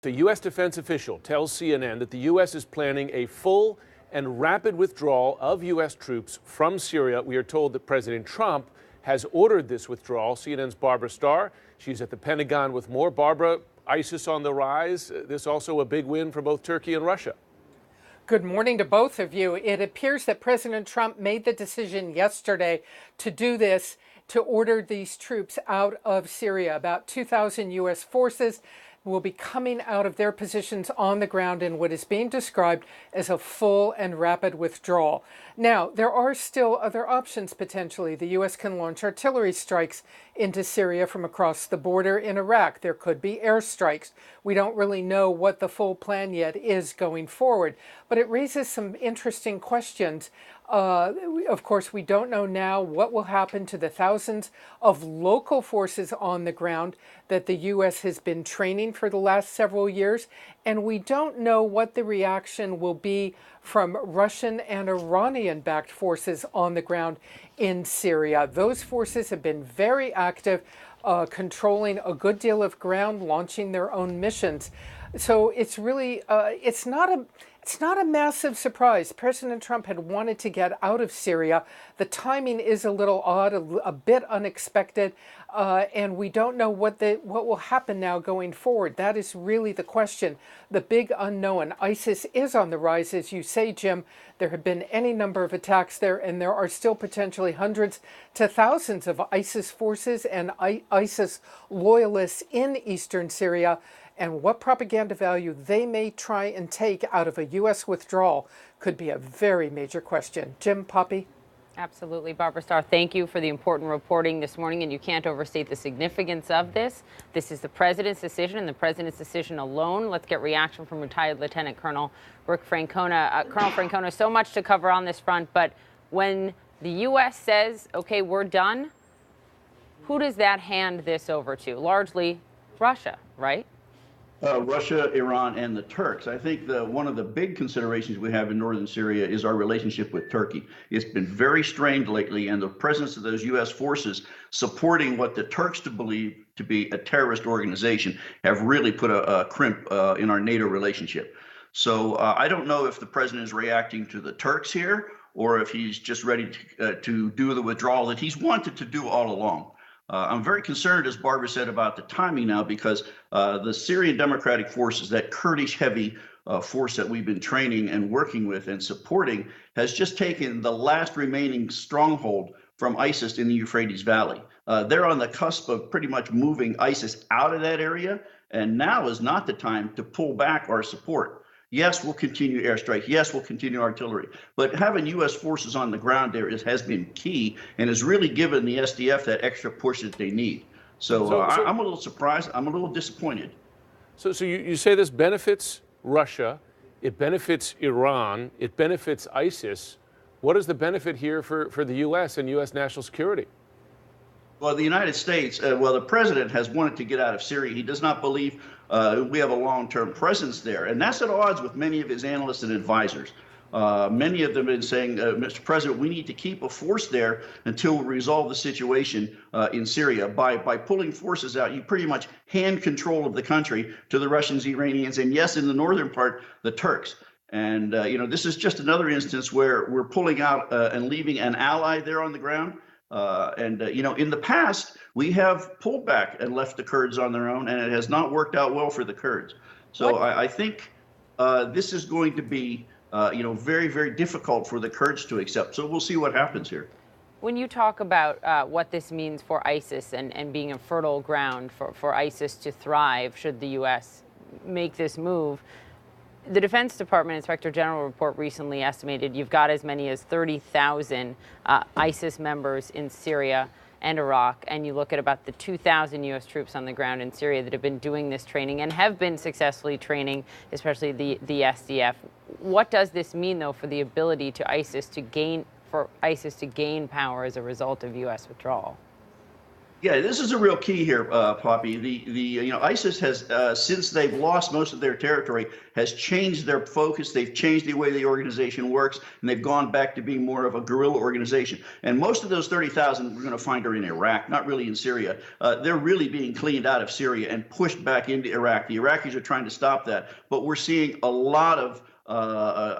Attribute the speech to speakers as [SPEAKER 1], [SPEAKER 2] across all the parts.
[SPEAKER 1] The U.S. defense official tells CNN that the U.S. is planning a full and rapid withdrawal of U.S. troops from Syria. We are told that President Trump has ordered this withdrawal. CNN's Barbara Starr, she's at the Pentagon with more. Barbara, ISIS on the rise. This also a big win for both Turkey and Russia.
[SPEAKER 2] Good morning to both of you. It appears that President Trump made the decision yesterday to do this, to order these troops out of Syria. About 2,000 U.S. forces will be coming out of their positions on the ground in what is being described as a full and rapid withdrawal. Now, there are still other options potentially. The U.S. can launch artillery strikes into Syria from across the border in Iraq. There could be airstrikes. We don't really know what the full plan yet is going forward, but it raises some interesting questions. Of course, we don't know now what will happen to the thousands of local forces on the ground that the U.S. has been training for the last several years, and we don't know what the reaction will be from Russian and Iranian-backed forces on the ground in Syria. Those forces have been very active, controlling a good deal of ground, launching their own missions. So it's really, it's not a massive surprise. President Trump had wanted to get out of Syria. The timing is a little odd, a bit unexpected, and we don't know what will happen now going forward. That is really the question, the big unknown. ISIS is on the rise, as you say, Jim. There have been any number of attacks there, and there are still potentially hundreds to thousands of ISIS forces and ISIS loyalists in eastern Syria. And what propaganda value they may try and take out of a U.S. withdrawal could be a very major question. Jim, Poppy?
[SPEAKER 3] Absolutely. Barbara Starr, thank you for the important reporting this morning, and you can't overstate the significance of this. This is the president's decision and the president's decision alone. Let's get reaction from retired Lieutenant Colonel Rick Francona. Colonel Francona, so much to cover on this front, but when the U.S. says, okay, we're done, who does that hand this over to? Largely Russia, right?
[SPEAKER 4] Russia, Iran, and the Turks. I think one of the big considerations we have in northern Syria is our relationship with Turkey. It's been very strained lately, and the presence of those U.S. forces supporting what the Turks believe to be a terrorist organization have really put a crimp in our NATO relationship. So I don't know if the president is reacting to the Turks here, or if he's just ready to do the withdrawal that he's wanted to do all along. I'm very concerned, as Barbara said, about the timing now, because the Syrian Democratic Forces, that Kurdish-heavy force that we've been training and working with and supporting, has just taken the last remaining stronghold from ISIS in the Euphrates Valley. They're on the cusp of pretty much moving ISIS out of that area, and now is not the time to pull back our support. Yes, we'll continue airstrikes. Yes, we'll continue artillery. But having U.S. forces on the ground there has been key and has really given the SDF that extra push that they need. So I'm a little surprised. I'm a little disappointed.
[SPEAKER 1] So you say this benefits Russia, it benefits Iran, it benefits ISIS. What is the benefit here for the U.S. and U.S. national security?
[SPEAKER 4] Well, the United States, the president has wanted to get out of Syria. He does not believe we have a long-term presence there. And that's at odds with many of his analysts and advisors. Many of them have been saying, Mr. President, we need to keep a force there until we resolve the situation in Syria. By pulling forces out, you pretty much hand control of the country to the Russians, Iranians, and yes, in the northern part, the Turks. And, this is just another instance where we're pulling out and leaving an ally there on the ground. In the past, we have pulled back and left the Kurds on their own, and it has not worked out well for the Kurds. So I think this is going to be, very, very difficult for the Kurds to accept. So we'll see what happens here.
[SPEAKER 3] When you talk about what this means for ISIS and being a fertile ground for ISIS to thrive, should the U.S. make this move, the Defense Department Inspector General report recently estimated you've got as many as 30,000 ISIS members in Syria and Iraq, and you look at about the 2,000 U.S. troops on the ground in Syria that have been doing this training and have been successfully training, especially the SDF. What does this mean, though, for the ability to ISIS to gain power as a result of U.S. withdrawal?
[SPEAKER 4] Yeah, this is a real key here, Poppy. ISIS has since they've lost most of their territory, has changed their focus. They've changed the way the organization works, and they've gone back to being more of a guerrilla organization. And most of those 30,000 we're going to find are in Iraq, not really in Syria. They're really being cleaned out of Syria and pushed back into Iraq. The Iraqis are trying to stop that, but we're seeing a lot of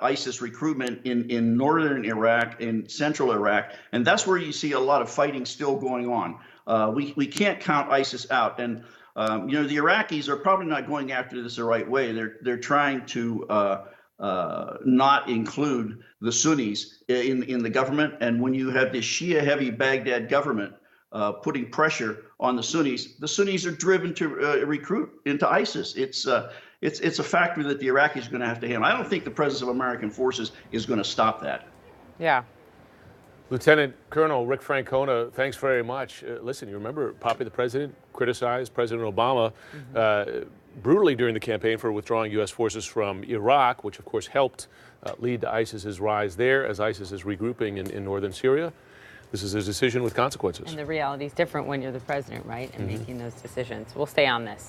[SPEAKER 4] ISIS recruitment in northern Iraq, in central Iraq, and that's where you see a lot of fighting still going on. We can't count ISIS out, and the Iraqis are probably not going after this the right way. They're trying to not include the Sunnis in the government, and when you have this Shia-heavy Baghdad government putting pressure on the Sunnis are driven to recruit into ISIS. It's a factor that the Iraqis are going to have to handle. I don't think the presence of American forces is going to stop that.
[SPEAKER 3] Yeah.
[SPEAKER 1] Lieutenant Colonel Rick Francona, thanks very much. Listen, you remember Poppy, the president, criticized President Obama brutally during the campaign for withdrawing U.S. forces from Iraq, which of course helped lead to ISIS's rise there as ISIS is regrouping in northern Syria. This is a decision with consequences.
[SPEAKER 3] And the reality is different when you're the president, right? And making those decisions. We'll stay on this.